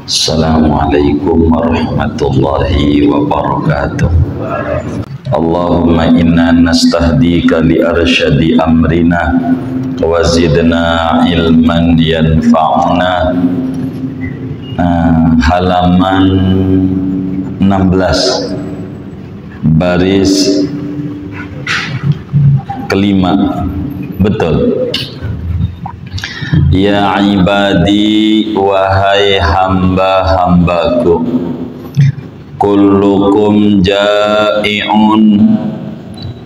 Assalamualaikum warahmatullahi wabarakatuh. Allahumma inna nastahdika li arsyadi amrina wa zidna ilman yanfa'una. Halaman 16 baris kelima. Betul. Ya ibadi, wahai hamba-hambaku, kullukum ja'i'un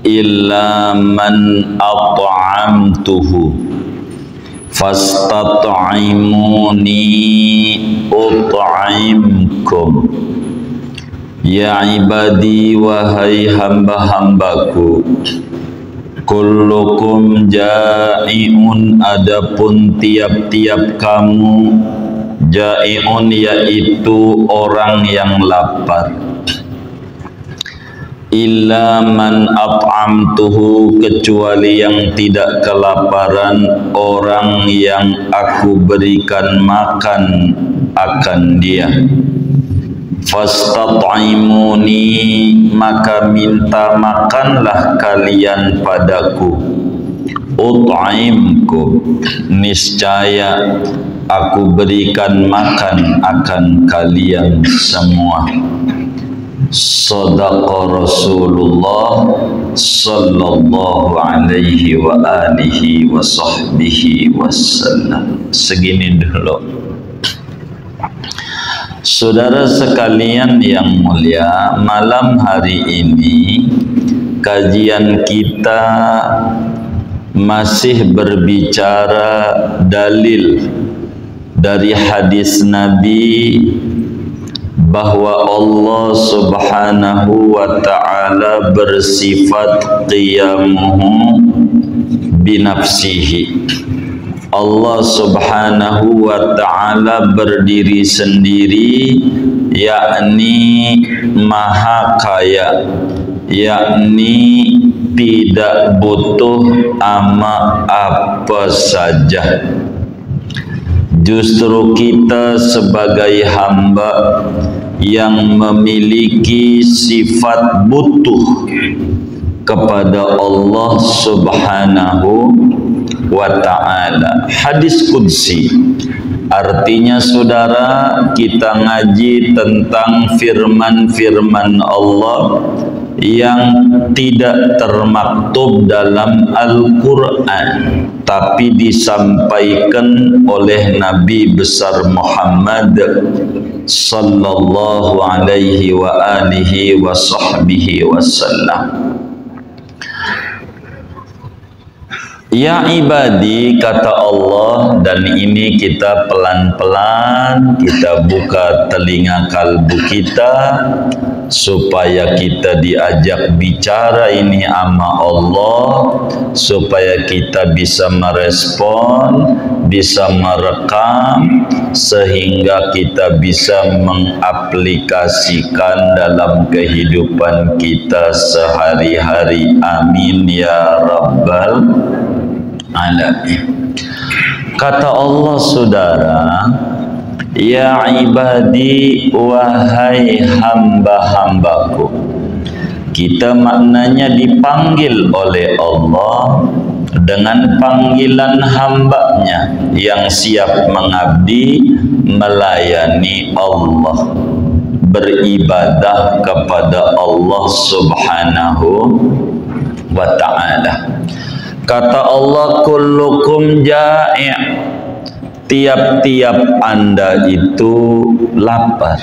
illa man at'amtuhu fastat'imuni ut'imkum. Ya ibadi, wahai hamba-hambaku, kullukum ja'i'un, adapun tiap-tiap kamu, ja'i'un yaitu orang yang lapar, illa man at'amtuhu, kecuali yang tidak kelaparan, orang yang aku berikan makan akan dia. Fastat'imuni, maka minta makanlah kalian padaku. Ut'imkum, niscaya aku berikan makan akan kalian semua. Shadaqa Rasulullah sallallahu alaihi wa alihi wa sahbihi wasallam. Segini dulu. Saudara sekalian yang mulia, malam hari ini kajian kita masih berbicara dalil dari hadis Nabi bahwa Allah Subhanahu wa ta'ala bersifat qiyamuhu binafsihi. Allah Subhanahu wa ta'ala berdiri sendiri, yakni maha kaya, yakni tidak butuh ama apa saja. Justru kita sebagai hamba yang memiliki sifat butuh kepada Allah Subhanahu wa ta'ala. Hadis qudsi, artinya saudara, kita ngaji tentang firman-firman Allah yang tidak termaktub dalam Al-Quran, tapi disampaikan oleh Nabi besar Muhammad sallallahu alaihi wa alihi wa sahbihi wasallam. Ya ibadi, kata Allah, dan ini kita pelan-pelan kita buka telinga kalbu kita supaya kita diajak bicara ini sama Allah, supaya kita bisa merespon, bisa merekam, sehingga kita bisa mengaplikasikan dalam kehidupan kita sehari-hari. Amin ya rabbal alamin. Kata Allah, saudara, ya ibadi, wahai hamba-hambaku. Kita maknanya dipanggil oleh Allah dengan panggilan hambanya yang siap mengabdi, melayani Allah, beribadah kepada Allah Subhanahu wa ta'ala. Kata Allah, kullukum ja'i', tiap-tiap Anda itu lapar,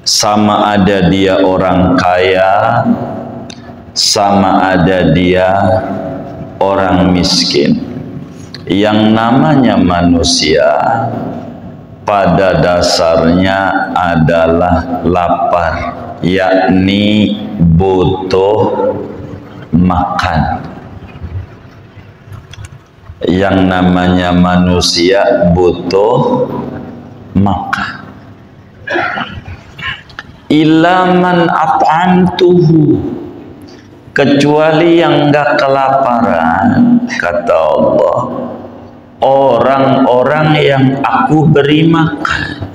sama ada dia orang kaya, sama ada dia orang miskin. Yang namanya manusia pada dasarnya adalah lapar, yakni butuh makan. Yang namanya manusia butuh makan. Illa man at'amtuhu, kecuali yang enggak kelaparan, kata Allah, orang-orang yang aku beri makan.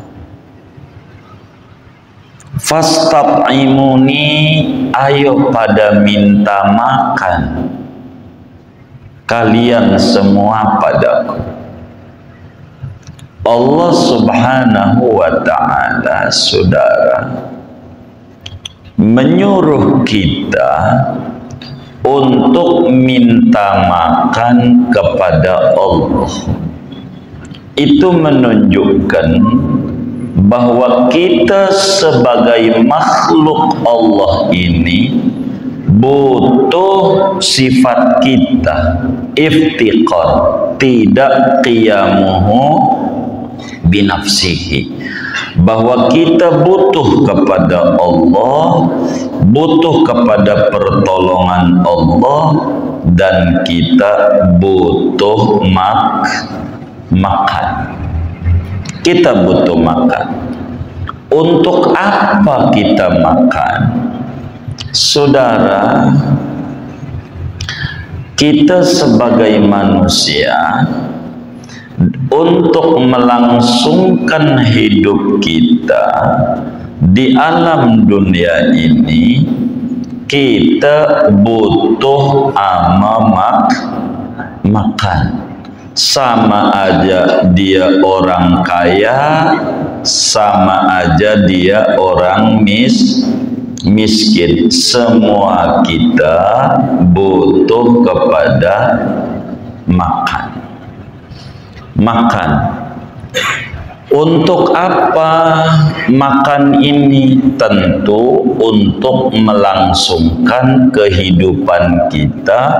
Fastat'imuni, ayo pada minta makan kalian semua padaku. Allah Subhanahu wa ta'ala, saudara, menyuruh kita untuk minta makan kepada Allah. Itu menunjukkan bahwa kita sebagai makhluk Allah ini butuh sifat kita iftiqar, tidak qiyamuhu binafsihi, bahwa kita butuh kepada Allah, butuh kepada pertolongan Allah, dan kita butuh makan. Kita butuh makan. Untuk apa kita makan? Saudara, kita sebagai manusia untuk melangsungkan hidup kita di alam dunia ini, kita butuh makan. Sama aja dia orang kaya, sama aja dia orang miskin. Semua kita butuh kepada makan. Untuk apa makan ini? Tentu untuk melangsungkan kehidupan kita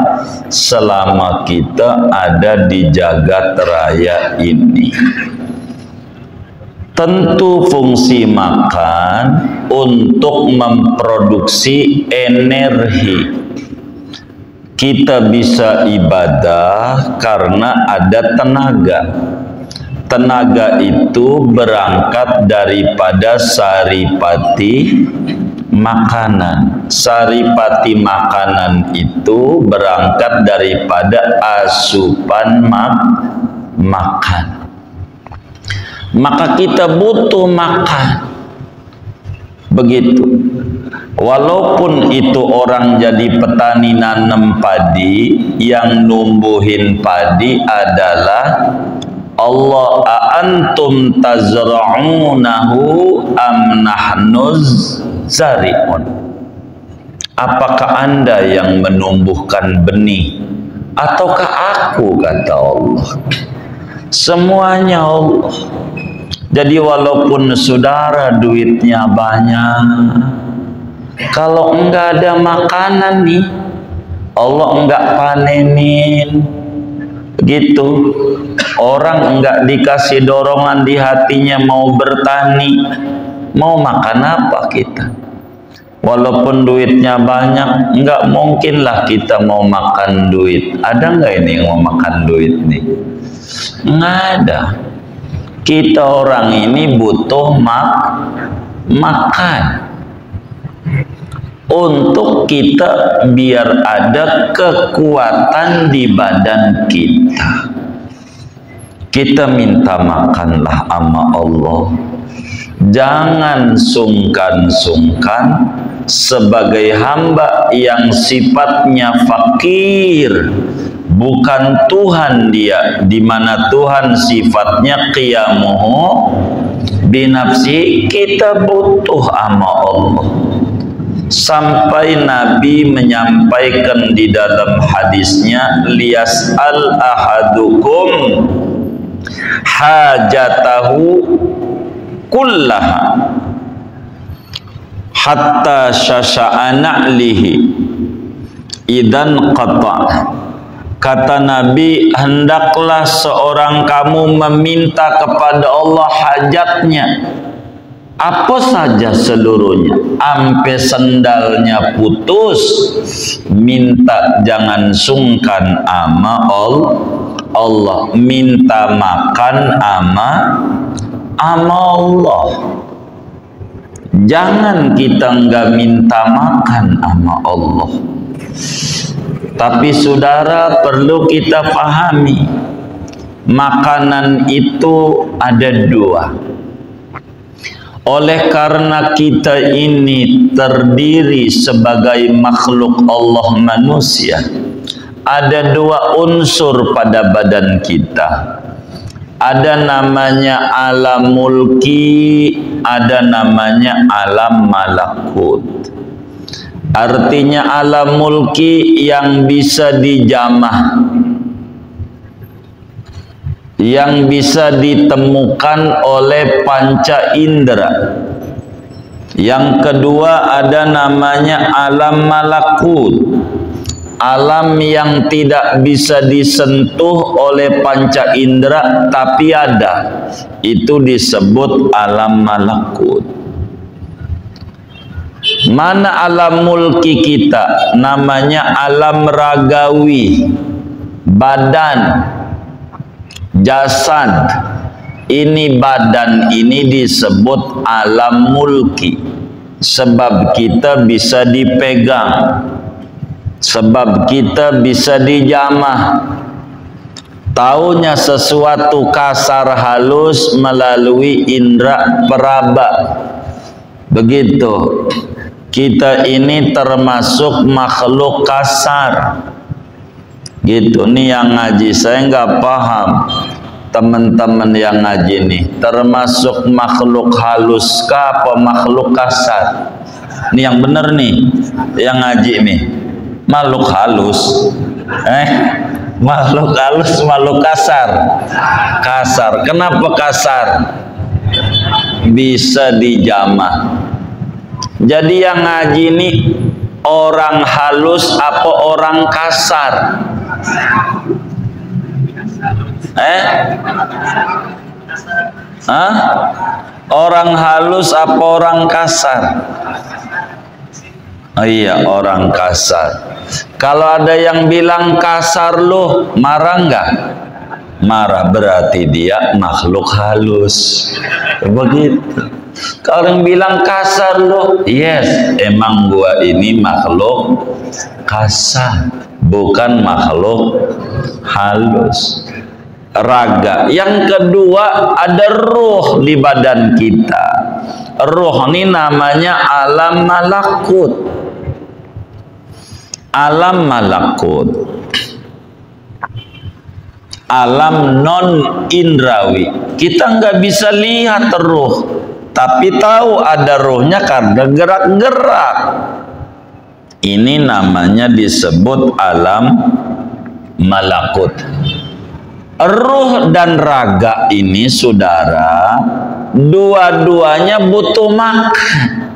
selama kita ada di jagat raya ini. Tentu fungsi makan untuk memproduksi energi. Kita bisa ibadah karena ada tenaga. Tenaga itu berangkat daripada saripati makanan. Saripati makanan itu berangkat daripada asupan makan. Maka kita butuh makan. Begitu. Walaupun itu orang jadi petani nanam padi, yang numbuhin padi adalah Allah. Antum tazra'unahu am nahnuz zari'un. Apakah Anda yang menumbuhkan benih ataukah aku, kata Allah. Semuanya Allah. Jadi walaupun saudara duitnya banyak, kalau enggak ada makanan nih, Allah enggak panenin. Begitu. Orang enggak dikasih dorongan di hatinya mau bertani, mau makan apa kita? Walaupun duitnya banyak, enggak mungkinlah kita mau makan duit. Ada enggak ini yang mau makan duit nih? Enggak ada. Kita orang ini butuh makan untuk kita biar ada kekuatan di badan kita. Kita minta makanlah sama Allah. Jangan sungkan-sungkan sebagai hamba yang sifatnya fakir, bukan Tuhan dia, di mana Tuhan sifatnya qiyamuhu binafsi. Kita butuh sama Allah. Sampai Nabi menyampaikan di dalam hadisnya, liyas'al ahadukum hajatahu kullaha hatta syasha'ana lihi idan qata'. Kata Nabi, hendaklah seorang kamu meminta kepada Allah hajatnya apa saja seluruhnya, ampe sendalnya putus, minta, jangan sungkan ama Allah, minta makan ama Allah. Jangan kita enggak minta makan ama Allah. Tapi saudara, perlu kita pahami makanan itu ada dua. Oleh karena kita ini terdiri sebagai makhluk Allah manusia, ada dua unsur pada badan kita. Ada namanya alam mulki, ada namanya alam malakut. Artinya alam mulki yang bisa dijamah, yang bisa ditemukan oleh panca indera. Yang kedua ada namanya alam malakut, alam yang tidak bisa disentuh oleh panca indera tapi ada, itu disebut alam malakut. Mana alam mulki kita? Namanya alam ragawi, badan, jasad. Ini badan ini disebut alam mulki, sebab kita bisa dipegang, sebab kita bisa dijamah. Taunya sesuatu kasar halus melalui indera peraba. Begitu. Kita ini termasuk makhluk kasar. Gitu. Nih yang ngaji, saya nggak paham. Teman-teman yang ngaji nih, termasuk makhluk halus kah apa makhluk kasar? Ini yang bener nih, yang ngaji nih. Makhluk halus, makhluk halus, makhluk kasar. Kasar. Kenapa kasar? Bisa dijamah. Jadi yang ngaji ini orang halus apa orang kasar? Orang halus apa orang kasar? Oh iya, orang kasar. Kalau ada yang bilang kasar loh, marah enggak? Marah, berarti dia makhluk halus. Begitu. Kalau yang bilang kasar loh, yes, emang gua ini makhluk kasar, bukan makhluk halus. Raga. Yang kedua ada ruh di badan kita. Ruh ini namanya alam malakut. Alam malakut, alam non indrawi. Kita nggak bisa lihat ruh, tapi tahu ada ruhnya karena gerak-gerak. Ini namanya disebut alam malakut. Ruh dan raga ini, saudara, dua-duanya butuh makan.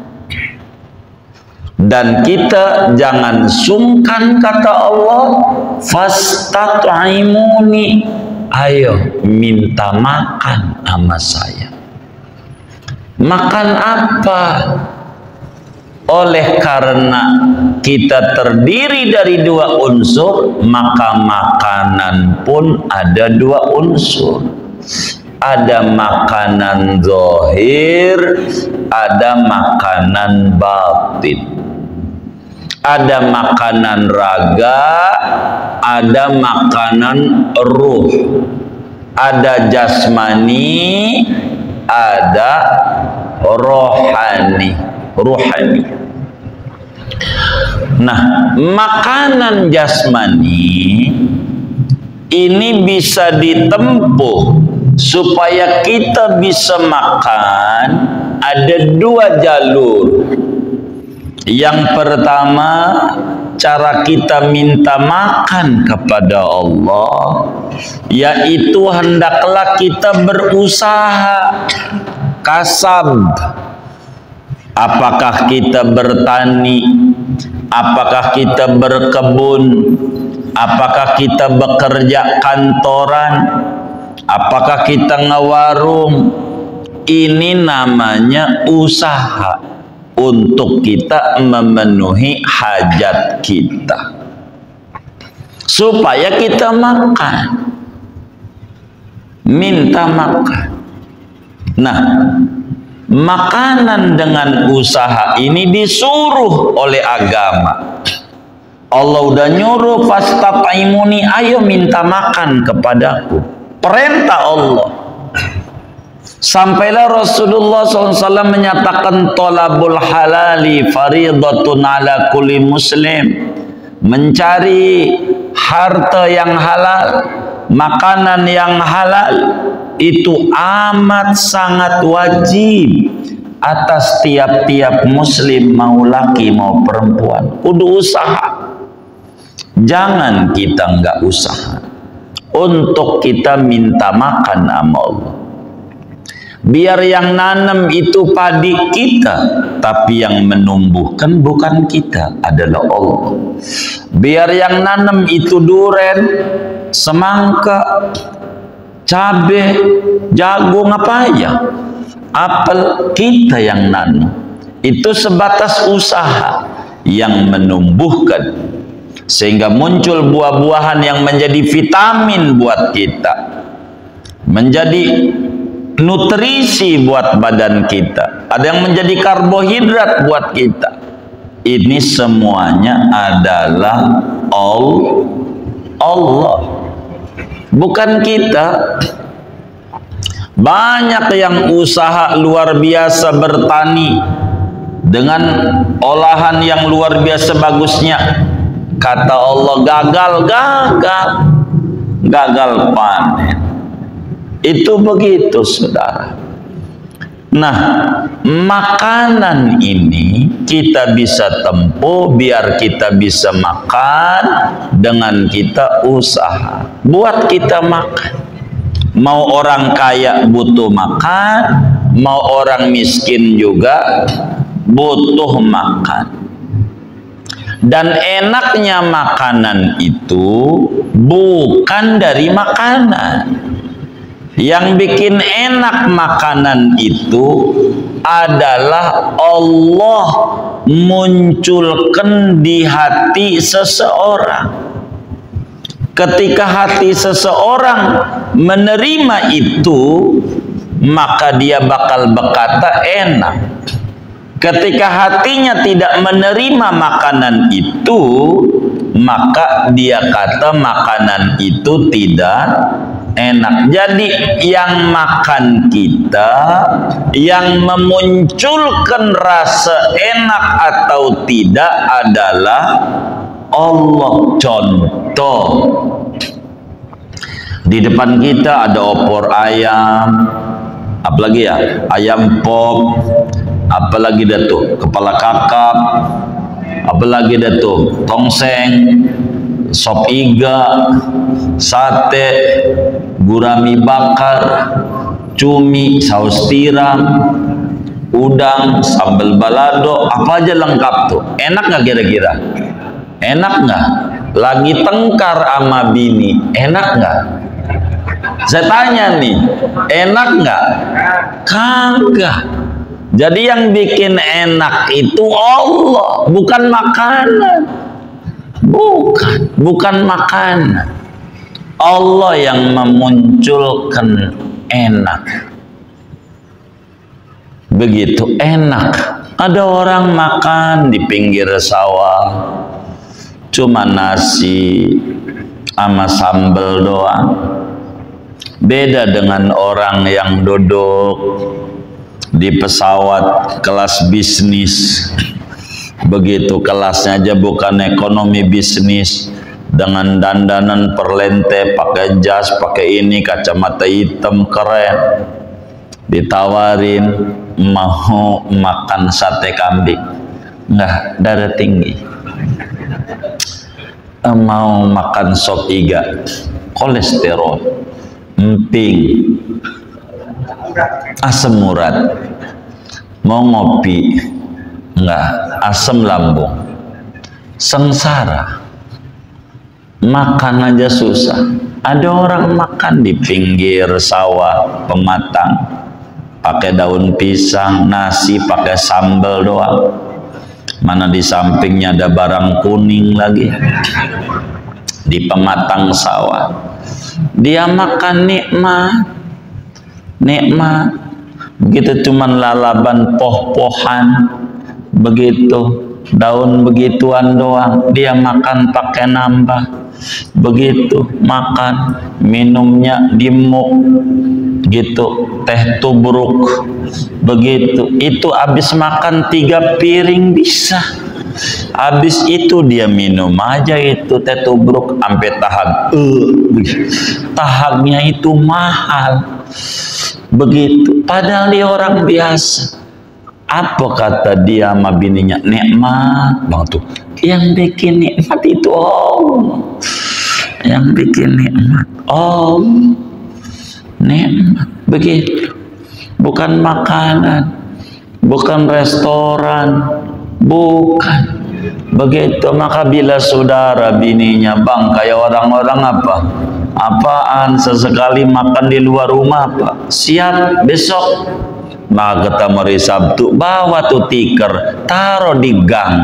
Dan kita jangan sungkan, kata Allah, fastat'imuni, ayo minta makan sama saya. Makan apa? Oleh karena kita terdiri dari dua unsur, maka makanan pun ada dua unsur. Ada makanan zahir, ada makanan batin. Ada makanan raga, ada makanan ruh. Ada jasmani, ada rohani. Nah, makanan jasmani ini bisa ditempuh supaya kita bisa makan. Ada dua jalur. Yang pertama, cara kita minta makan kepada Allah, yaitu hendaklah kita berusaha kasab. Apakah kita bertani, apakah kita berkebun, apakah kita bekerja kantoran, apakah kita ngewarung. Ini namanya usaha untuk kita memenuhi hajat kita, supaya kita makan, minta makan. Nah, makanan dengan usaha ini disuruh oleh agama. Allah udah nyuruh, fastat'imuni, ayo minta makan kepadaku. perintah Allah. Sampailah Rasulullah SAW menyatakan talabul halali faridatun ala kulli muslim. Mencari harta yang halal, makanan yang halal, itu amat sangat wajib atas tiap-tiap muslim, mau laki mau perempuan. Kudu usaha. Jangan kita nggak usaha untuk kita minta makan sama Allah. Biar yang nanam itu padi kita, tapi yang menumbuhkan bukan kita, adalah Allah. Biar yang nanam itu duren, semangka, cabe, jagung, apa aja, apel, kita yang nanam. Itu sebatas usaha yang menumbuhkan, sehingga muncul buah-buahan yang menjadi vitamin buat kita, menjadi nutrisi buat badan kita, ada yang menjadi karbohidrat buat kita. Ini semuanya adalah Allah, bukan kita. Banyak yang usaha luar biasa bertani dengan olahan yang luar biasa bagusnya, kata Allah gagal panen. Itu begitu, saudara. Nah, makanan ini kita bisa tempuh biar kita bisa makan dengan kita usaha. Buat kita makan. Mau orang kaya butuh makan, mau orang miskin juga butuh makan. Dan enaknya makanan itu bukan dari makanan. Yang bikin enak makanan itu adalah Allah munculkan di hati seseorang. Ketika hati seseorang menerima itu, maka dia bakal berkata enak. Ketika hatinya tidak menerima makanan itu, maka dia kata makanan itu tidak enak. Jadi yang makan kita, yang memunculkan rasa enak atau tidak adalah Allah. Contoh, di depan kita ada opor ayam, apalagi ya, ayam pop, apalagi dah tuh kepala kakap, apalagi dah tuh tongseng, sop iga, sate, gurami bakar, cumi, saus tiram, udang, sambal balado, apa aja lengkap tuh. Enak nggak kira-kira? Enak nggak? Lagi tengkar sama bini, enak nggak? Saya tanya nih, enak nggak? Kagak. Jadi yang bikin enak itu Allah, bukan makanan. Bukan makanan. Allah yang memunculkan enak. Begitu enak. Ada orang makan di pinggir sawah, cuma nasi sama sambal doang. Beda dengan orang yang duduk di pesawat kelas bisnis. Begitu kelasnya aja bukan ekonomi bisnis, dengan dandanan perlente, pakai jas, pakai ini, kacamata hitam keren, ditawarin mau makan sate kambing, enggak, darah tinggi. Mau makan sop iga, kolesterol, emping, asam urat. Mau ngopi, enggak, asam lambung. Sengsara. Makan aja susah. Ada orang makan di pinggir sawah pematang, pakai daun pisang, nasi pakai sambal doang. Mana di sampingnya ada barang kuning lagi. Di pematang sawah. Dia makan nikmat. Nikmat. Begitu cuman lalaban poh-pohan. Begitu daun begituan doang, dia makan pakai nambah. begitu makan minumnya dimuk gitu, teh tubruk begitu, itu habis makan 3 piring bisa. Habis itu dia minum aja itu teh tubruk sampai tahag. Tahagnya itu mahal. Begitu. Padahal dia orang biasa. Apa kata dia sama bininya? Nikmat bang tuh. Yang bikin nikmat itu Allah. Yang bikin nikmat Allah. Nikmat. Begitu. Bukan makanan. Bukan restoran. Bukan. Begitu. Maka bila saudara bininya, bang kayak orang-orang apa? Apaan sesekali makan di luar rumah apa? Siap besok. Maka ketemu hari Sabtu, bawa tuh tikar, taruh di gang.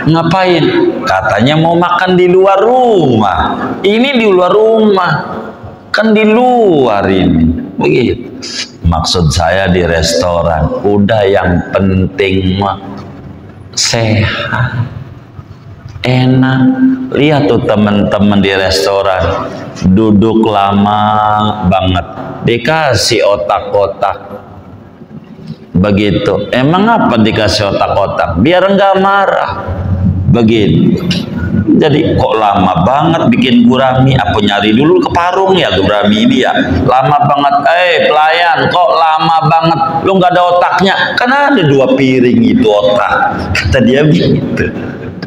Ngapain? Katanya mau makan di luar rumah. Ini di luar rumah. Kan di luar ini. Begitu. Maksud saya di restoran, udah yang penting mah sehat, enak. Lihat tuh teman-teman di restoran, duduk lama banget, dikasih otak-otak. Begitu. Emang apa dikasih otak-otak? Biar enggak marah. Begitu. Jadi kok lama banget bikin gurami? Apa nyari dulu ke parung ya gurami ini ya? Lama banget. Pelayan, kok lama banget? Lu nggak ada otaknya? Kan ada 2 piring itu otak. Kata dia begitu.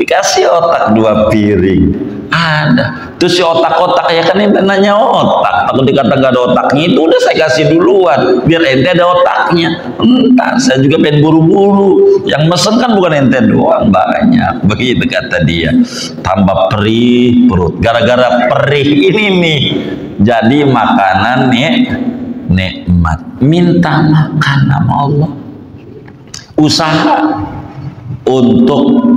Dikasih otak 2 piring. Ada. Terus si otak-otak ya kan ente nanya otak. Takut dikata gak ada otaknya, itu udah saya kasih duluan. Biar ente ada otaknya. Entar saya juga pengen buru-buru. Yang mesen kan bukan ente doang, banyak. Begitu kata dia. Tambah perih perut. Gara-gara perih ini nih. Jadi makanan nih nikmat. Minta makan sama Allah. Usaha untuk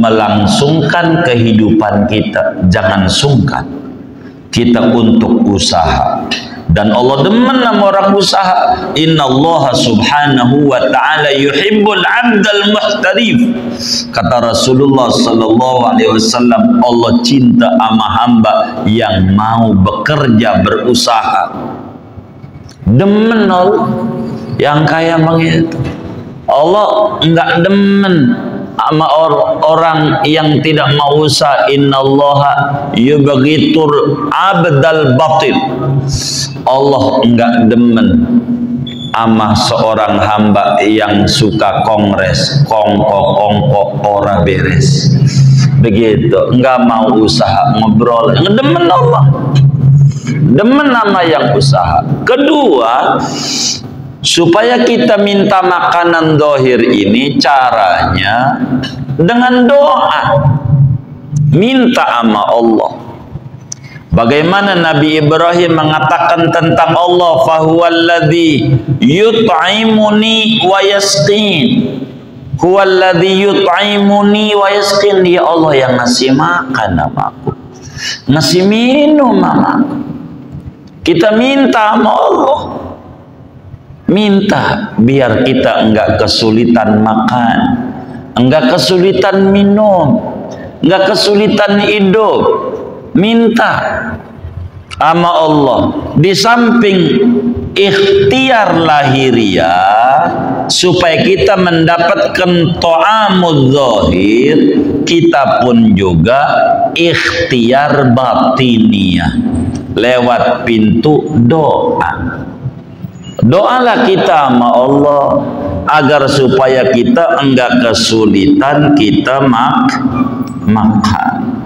melangsungkan kehidupan kita, jangan sungkan kita untuk usaha. Dan Allah demen sama orang usaha. Innallaha subhanahu wa ta'ala yuhibbul 'abdal muhtarif. Kata Rasulullah sallallahu alaihi wasallam, Allah cinta sama hamba yang mau bekerja, berusaha. Demen Allah yang kayak begitu. Allah enggak demen sama orang yang tidak mau usaha. Innallaha yubghitur abdal batil. Allah enggak demen sama seorang hamba yang suka kongres, kongko ora beres. Begitu, enggak mau usaha, ngobrol. Demen Allah. Demen nama yang usaha. Kedua, supaya kita minta makanan dohir ini caranya dengan doa. Minta sama Allah. Bagaimana Nabi Ibrahim mengatakan tentang Allah, fahuwallazi yut'imuni wa yasqin. Huwallazi yut'imuni wa yasqin. Ya Allah yang ngasih makan namaku, ngasih minum namaku. Kita minta sama Allah. Minta biar kita enggak kesulitan makan, enggak kesulitan minum, enggak kesulitan hidup. Minta sama Allah. Di samping ikhtiar lahiriah supaya kita mendapatkan ta'amud zahir, kita pun juga ikhtiar batiniah lewat pintu doa. Doalah kita sama Allah agar supaya kita enggak kesulitan kita makan.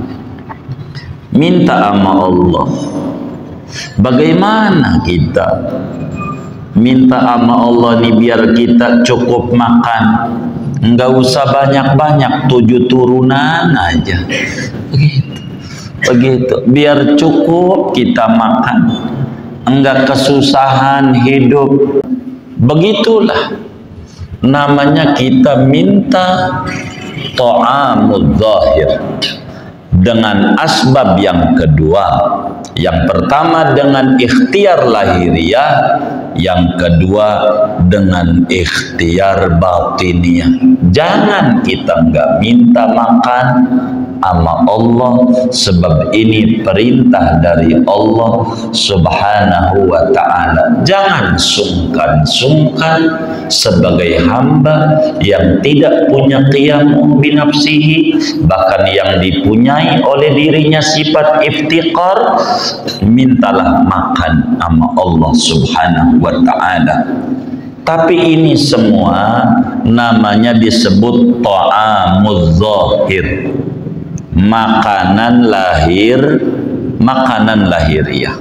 Minta sama Allah. Bagaimana kita minta sama Allah nih biar kita cukup makan, enggak usah banyak-banyak, 7 turunan aja. Begitu. Biar cukup kita makan, enggak kesusahan hidup. Begitulah namanya kita minta ta'amud zahir dengan asbab yang kedua. Yang pertama dengan ikhtiar lahiriah, yang kedua dengan ikhtiar batiniah. Jangan kita enggak minta makan sama Allah, sebab ini perintah dari Allah Subhanahu wa ta'ala. Jangan sungkan-sungkan sebagai hamba yang tidak punya qiyam binafsihi, bahkan yang dipunyai oleh dirinya sifat iftiqar, mintalah makan sama Allah Subhanahu wa ta'ala. Tapi ini semua namanya disebut ta'amuz zahir, makanan lahir, makanan lahiriah.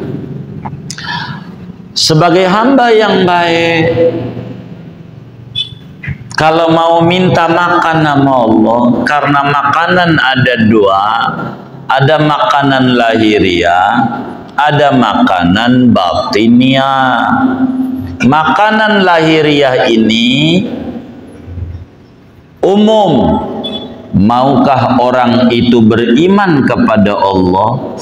Sebagai hamba yang baik, kalau mau minta makan sama Allah, karena makanan ada dua, ada makanan lahiriah, ada makanan batiniah. Makanan lahiriah ini umum. Maukah orang itu beriman kepada Allah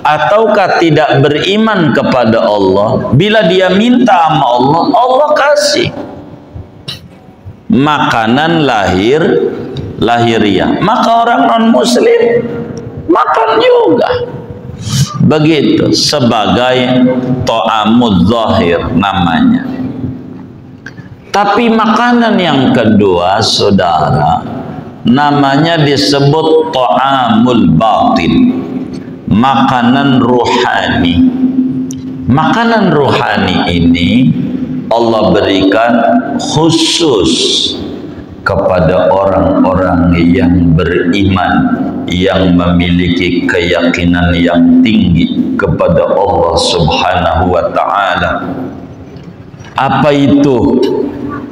ataukah tidak beriman kepada Allah, bila dia minta sama Allah, Allah kasih. Makanan lahiriah. Maka orang non muslim makan juga. Begitu, sebagai ta'amuz zahir namanya. Tapi makanan yang kedua, saudara, namanya disebut ta'amul batin, makanan ruhani. Makanan ruhani ini Allah berikan khusus kepada orang-orang yang beriman, yang memiliki keyakinan yang tinggi kepada Allah Subhanahu wa ta'ala. Apa itu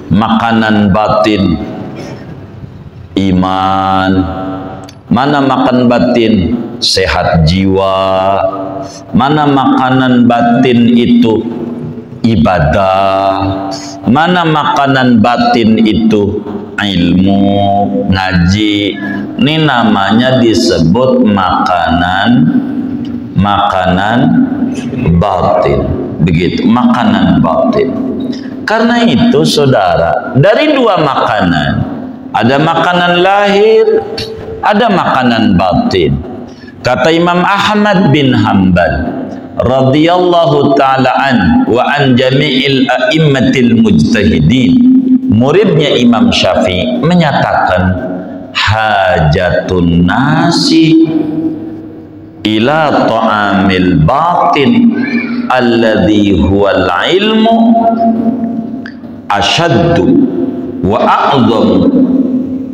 makanan batin? Iman. Mana makan batin? Sehat jiwa. Mana makanan batin itu? Ibadah. Mana makanan batin itu? Ilmu, ngaji. Ini namanya disebut makanan batin. Begitu, makanan batin. Karena itu saudara, dari dua makanan, ada makanan lahir, ada makanan batin. Kata Imam Ahmad bin Hanbal radhiyallahu ta'ala an wa an jami'il a'immatil mujtahidin, muridnya Imam Syafi'i menyatakan, hajatun nasi ila ta'amil batin alladhi huwal ilmu asyaddu wa a'zam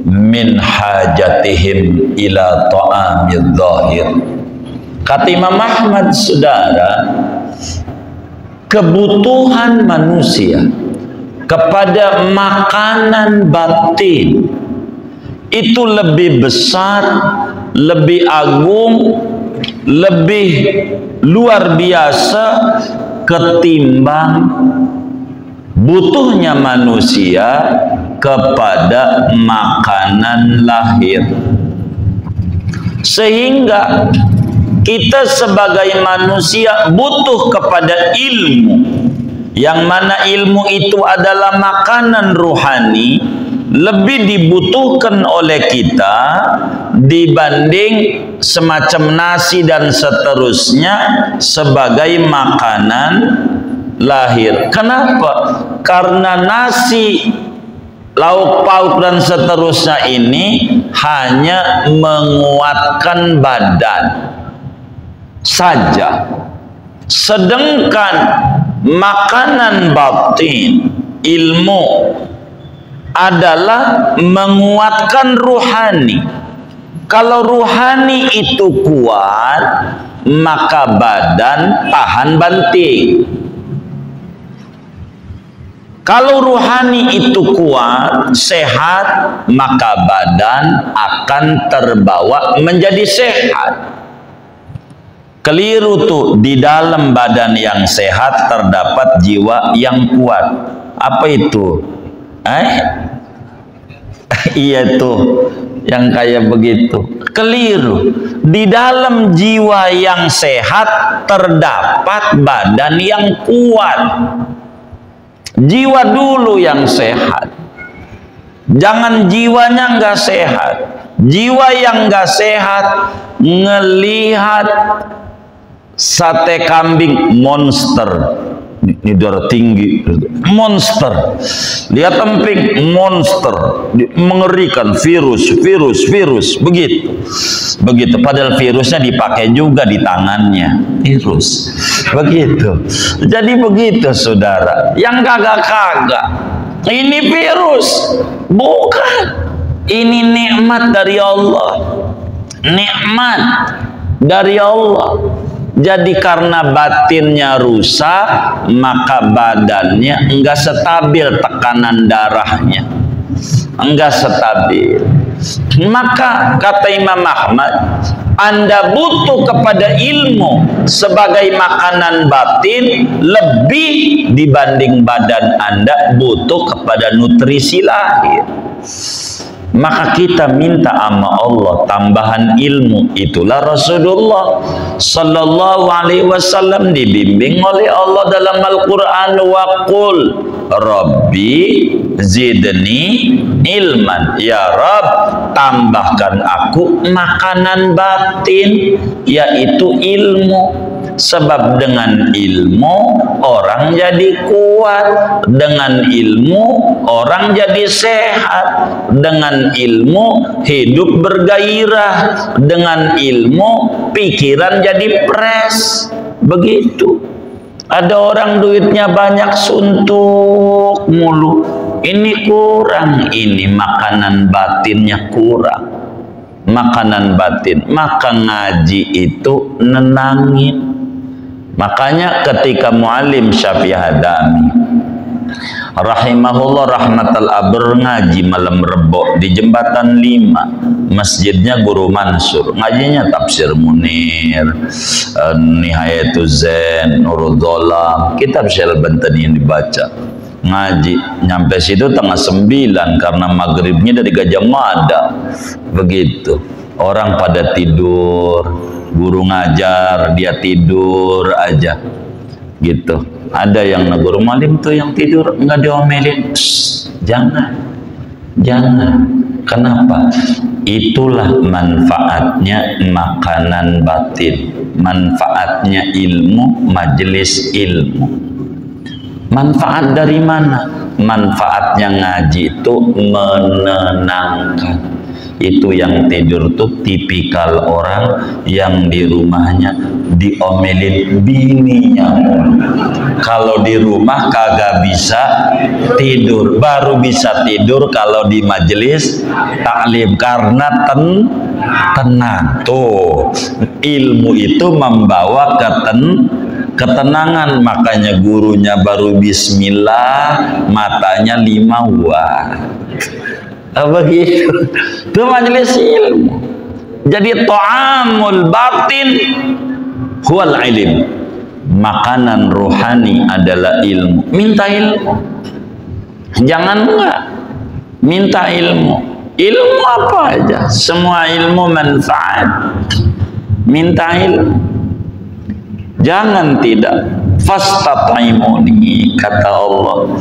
min hajatihim ila ta'amil zahir. Kata Imam Ahmad, saudara, kebutuhan manusia kepada makanan batin itu lebih besar, lebih agung, lebih luar biasa ketimbang butuhnya manusia kepada makanan lahir. Sehingga kita sebagai manusia butuh kepada ilmu, yang mana ilmu itu adalah makanan ruhani, lebih dibutuhkan oleh kita dibanding semacam nasi dan seterusnya sebagai makanan lahir. Kenapa? Karena nasi, lauk pauk dan seterusnya ini hanya menguatkan badan saja, sedangkan makanan batin, ilmu, adalah menguatkan ruhani. Kalau ruhani itu kuat, maka badan tahan banting. Kalau ruhani itu kuat, sehat, maka badan akan terbawa menjadi sehat. Keliru tuh, di dalam badan yang sehat terdapat jiwa yang kuat. Apa itu? Iya tuh, yang kayak begitu. Keliru. Di dalam jiwa yang sehat terdapat badan yang kuat. Jiwa dulu yang sehat. Jangan jiwanya nggak sehat. Jiwa yang gak sehat ngelihat sate kambing monster, ini darah tinggi, monster. Lihat emping, monster, mengerikan, virus, begitu. Padahal virusnya dipakai juga di tangannya, virus, begitu. Jadi begitu, saudara. Yang kagak-kagak, ini virus, bukan. Ini nikmat dari Allah, nikmat dari Allah. Jadi karena batinnya rusak, maka badannya enggak stabil, tekanan darahnya enggak stabil. Maka kata Imam Ahmad, Anda butuh kepada ilmu sebagai makanan batin lebih dibanding badan Anda butuh kepada nutrisi lahir. Maka kita minta sama Allah tambahan ilmu. Itulah Rasulullah sallallahu alaihi wasallam dibimbing oleh Allah dalam Al-Quran, wa qul rabbi zidni ilman, ya Rabb tambahkan aku makanan batin, yaitu ilmu. Sebab dengan ilmu orang jadi kuat, dengan ilmu orang jadi sehat, dengan ilmu hidup bergairah, dengan ilmu pikiran jadi fresh. Begitu. Ada orang duitnya banyak suntuk mulu, ini kurang, ini makanan batinnya kurang, makanan batin. Maka ngaji itu nenangin. Makanya ketika Muallim Syafi'i Hadami rahimahullah rahmatal abr ngaji malam Rebo di Jembatan 5, masjidnya Guru Mansur, ngajinya Tafsir Munir, Nihayatuz Zain, Nurul Dholam, kitab Syekh Al-Bantani yang dibaca. Ngaji nyampe situ tengah 9 karena maghribnya dari Gajah Mada. Begitu, orang pada tidur, guru ngajar dia tidur aja gitu. Ada yang negur, Muallim tuh yang tidur nggak diomelin. Jangan. Kenapa? Itulah manfaatnya makanan batin, manfaatnya ilmu, majelis ilmu. Manfaat dari mana? Manfaatnya ngaji itu menenangkan. Itu yang tidur tuh tipikal orang yang di rumahnya diomelin bininya. Kalau di rumah kagak bisa tidur, baru bisa tidur kalau di majelis taklim karena tenang. Tuh, ilmu itu membawa ketenangan. Makanya gurunya baru bismillah, matanya 5 wah. Begitu. Itu majelis ilmu. Jadi ta'amul batin huwal ilim. Makanan rohani adalah ilmu. Minta ilmu. Jangan enggak. Minta ilmu. Ilmu apa aja? Semua ilmu manfaat. Minta ilmu. Jangan tidak. Fastat'imuni, kata Allah.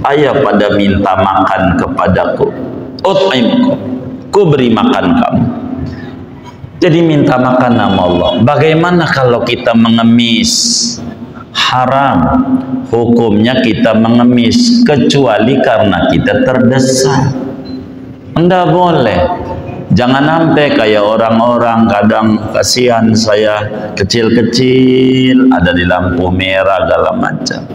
Ayah pada minta makan kepadaku. Ut'imku, ku beri makan kamu. Jadi minta makan nama Allah. Bagaimana kalau kita mengemis? Haram. Hukumnya kita mengemis kecuali karena kita terdesak. Enggak boleh. Jangan sampai kayak orang-orang kadang, kasihan saya kecil-kecil ada di lampu merah segala macam.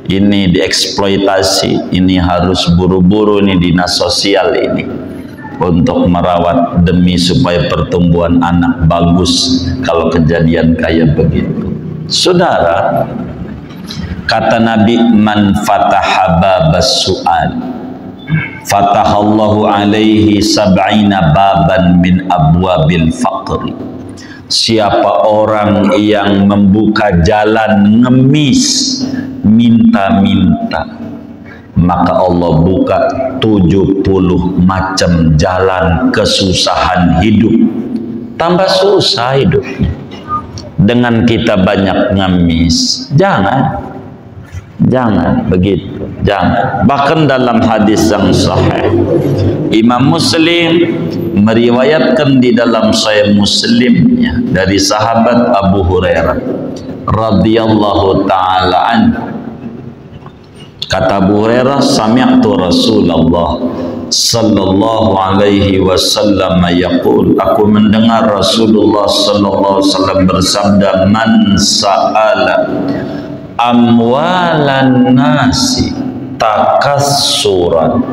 Ini dieksploitasi, ini harus buru-buru, ini dinas sosial ini untuk merawat demi supaya pertumbuhan anak bagus. Kalau kejadian kayak begitu, saudara, kata Nabi, man fataha babas su'al fatahallahu alaihi sab'ina baban min abwabil faqri. Siapa orang yang membuka jalan ngemis, minta-minta, maka Allah buka 70 macam jalan kesusahan hidup. Tambah susah hidupnya dengan kita banyak ngemis. Jangan. Jangan begitu, jangan. Bahkan dalam hadis yang sahih, Imam Muslim meriwayatkan di dalam Sahih Muslimnya dari sahabat Abu Hurairah radhiyallahu taala an. Kata Abu Hurairah, sami'tu Rasulullah sallallahu alaihi wasallam yaqul, aku mendengar Rasulullah sallallahu alaihi wasallam bersabda, man sa'ala amwalan nasi takassuran,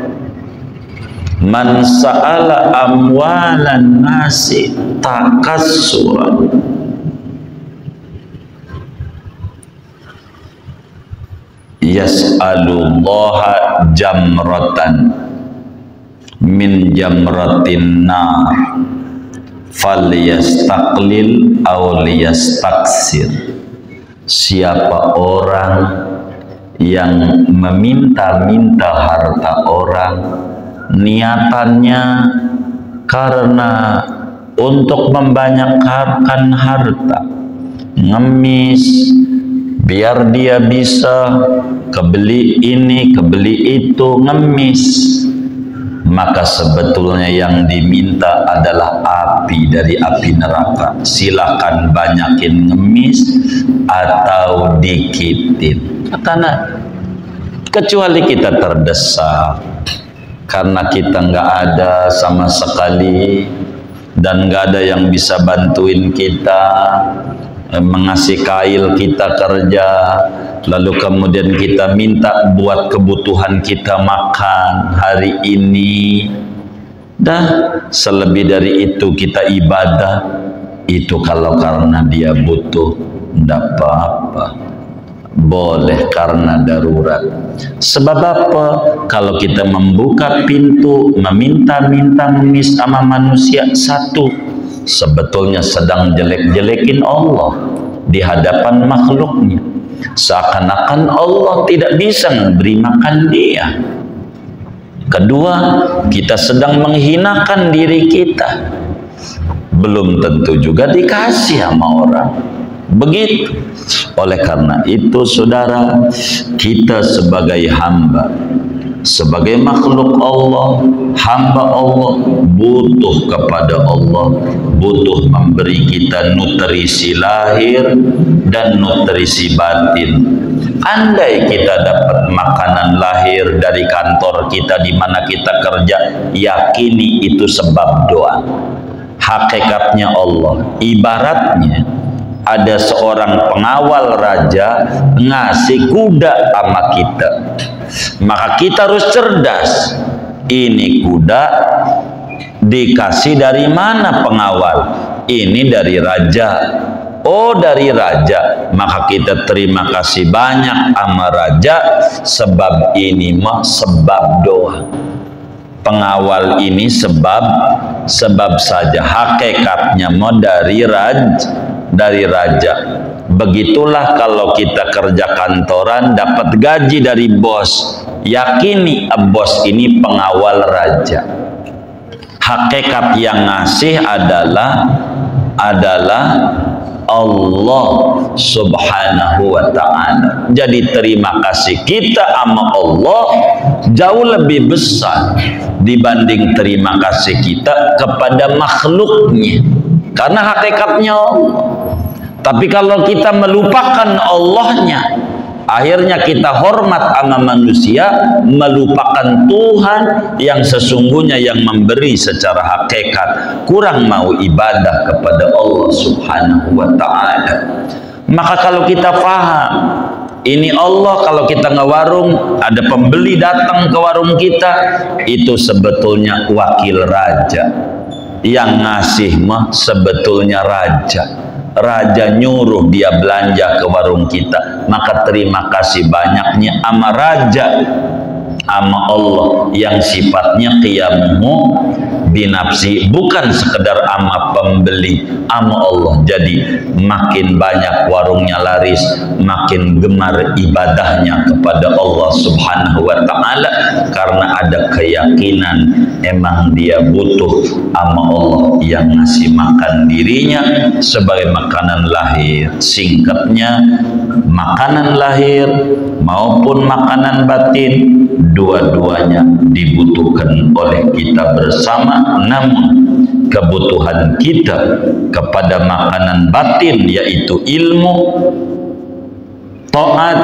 man sa'ala amwalan nasi takassuran, yas'alullaha jamratan min jamratin nar falyastaqlil aw liyastaksir. Siapa orang yang meminta-minta harta orang, niatannya karena untuk membanyakkan harta, ngemis biar dia bisa kebeli ini, kebeli itu, ngemis, maka sebetulnya yang diminta adalah api dari api neraka. Silakan banyakin ngemis atau dikitin, kata Nabi. Kecuali kita terdesak karena kita nggak ada sama sekali dan nggak ada yang bisa bantuin kita, mengasih kail kita kerja, lalu kemudian kita minta buat kebutuhan kita makan hari ini, dah selebih dari itu kita ibadah, itu kalau karena dia butuh tidak apa-apa, boleh karena darurat. Sebab apa? Kalau kita membuka pintu meminta-minta ngemis sama manusia, satu, sebetulnya sedang jelek-jelekin Allah di hadapan makhluknya, seakan-akan Allah tidak bisa memberi makan dia. Kedua, kita sedang menghinakan diri kita, belum tentu juga dikasih sama orang. Begitu. Oleh karena itu saudara, kita sebagai hamba, sebagai makhluk Allah, hamba Allah, butuh kepada Allah, butuh memberi kita nutrisi lahir dan nutrisi batin. Andai kita dapat makanan lahir dari kantor kita di mana kita kerja, yakini itu sebab doa. Hakikatnya Allah, ibaratnya ada seorang pengawal raja ngasih kuda sama kita, maka kita harus cerdas. Ini kuda dikasih dari mana pengawal? Ini dari raja. Oh, dari raja, maka kita terima kasih banyak sama raja, sebab ini mah sebab doa. Pengawal ini sebab saja, hakikatnya mau dari raja. Begitulah kalau kita kerja kantoran dapat gaji dari bos, yakini bos ini pengawal raja. Hakikat yang ngasih adalah Allah subhanahu wa ta'ala. Jadi terima kasih kita sama Allah jauh lebih besar dibanding terima kasih kita kepada makhluknya, karena hakikatnya Allah. Tapi kalau kita melupakan Allahnya, akhirnya kita hormat sama manusia, melupakan Tuhan yang sesungguhnya yang memberi secara hakikat, kurang mau ibadah kepada Allah subhanahu wa ta'ala. Maka kalau kita paham ini Allah, kalau kita ngewarung ada pembeli datang ke warung kita, itu sebetulnya wakil raja. Yang ngasih mah sebetulnya raja. Raja nyuruh dia belanja ke warung kita, maka terima kasih banyaknya sama raja, sama Allah yang sifatnya qiyamu binafsi, bukan sekedar sama pembeli, sama Allah. Jadi makin banyak warungnya laris, makin gemar ibadahnya kepada Allah subhanahu wa ta'ala, karena ada keyakinan emang dia butuh sama Allah yang ngasih makan dirinya sebagai makanan lahir. Singkatnya, makanan lahir maupun makanan batin, dua-duanya dibutuhkan oleh kita bersama. Namun kebutuhan kita kepada makanan batin yaitu ilmu, taat,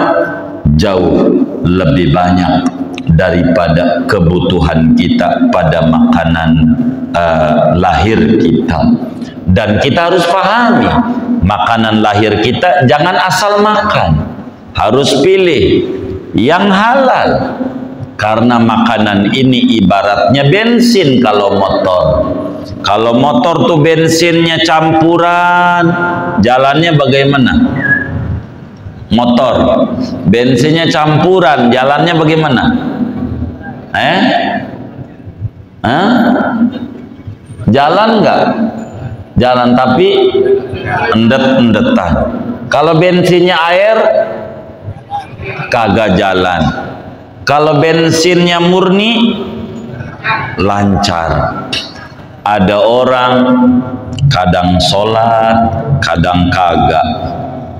jauh lebih banyak daripada kebutuhan kita pada makanan lahir kita. Dan kita harus pahami, makanan lahir kita jangan asal makan, harus pilih yang halal. Karena makanan ini ibaratnya bensin kalau motor. Kalau motor tuh bensinnya campuran, jalannya bagaimana? Motor bensinnya campuran, jalannya bagaimana? Jalan nggak? Jalan, tapi endet-endetan. Kalau bensinnya air, kagak jalan. Kalau bensinnya murni, lancar. Ada orang kadang sholat, kadang kagak.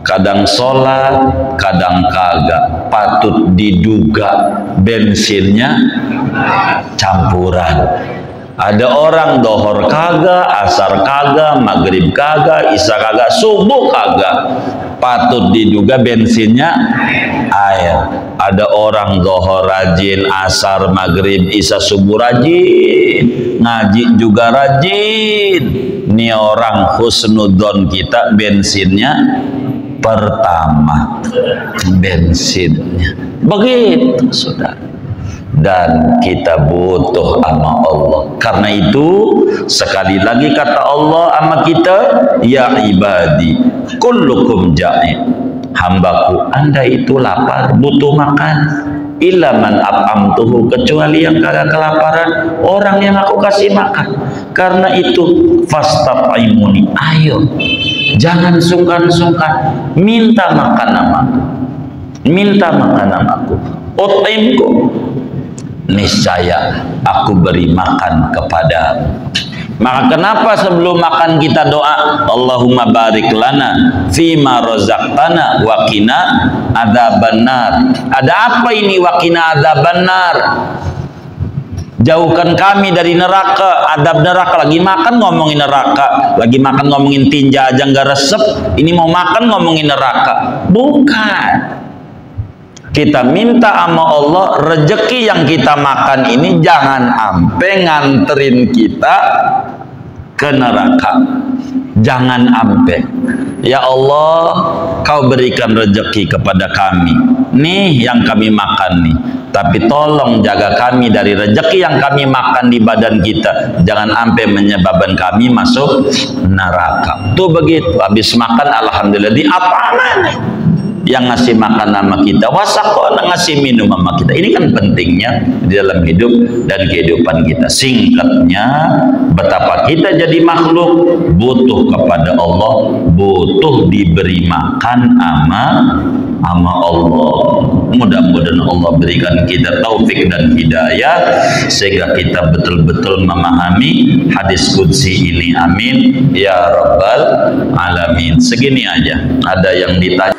Kadang sholat, kadang kagak. Patut diduga bensinnya campuran. Ada orang dohor kagak, asar kagak, maghrib kagak, isya kagak, subuh kagak. Patut diduga bensinnya air. Ada orang dohor rajin, asar, maghrib, isya, subuh rajin, ngaji juga rajin. Ini orang husnudon kita bensinnya pertama, bensinnya begitu, saudara. Dan kita butuh sama Allah. Karena itu sekali lagi kata Allah sama kita, ya ibadi kullukum ja'i, hambaku anda itu lapar, butuh makan, illa man at'amtuhu, kecuali yang kagak kelaparan, orang yang aku kasih makan. Karena itu fastat'imuni, ayo jangan sungkan-sungkan minta makan namaku, minta makan namaku, ut'imku, niscaya aku beri makan kepadamu. Maka kenapa sebelum makan kita doa, Allahumma barik lana fima razaqtana wa qina adzabannar. Ada apa ini wa qina adzabannar? Jauhkan kami dari neraka, adab neraka. Lagi makan ngomongin neraka, lagi makan ngomongin tinja aja nggak resep, ini mau makan ngomongin neraka. Bukan. Kita minta sama Allah rezeki yang kita makan ini jangan sampai nganterin kita ke neraka. Jangan sampai. Ya Allah, kau berikan rezeki kepada kami. Nih yang kami makan nih. Tapi tolong jaga kami dari rezeki yang kami makan di badan kita. Jangan sampai menyebabkan kami masuk neraka. Tuh begitu. Habis makan alhamdulillah, di apa nih? Yang ngasih makan nama kita, wasakona ngasih minum sama kita. Ini kan pentingnya di dalam hidup dan kehidupan kita. Singkatnya, betapa kita jadi makhluk butuh kepada Allah, butuh diberi makan sama Allah. Mudah-mudahan Allah berikan kita taufik dan hidayah sehingga kita betul-betul memahami hadis qudsi ini. Amin ya rabbal alamin. Segini aja. Ada yang ditanya.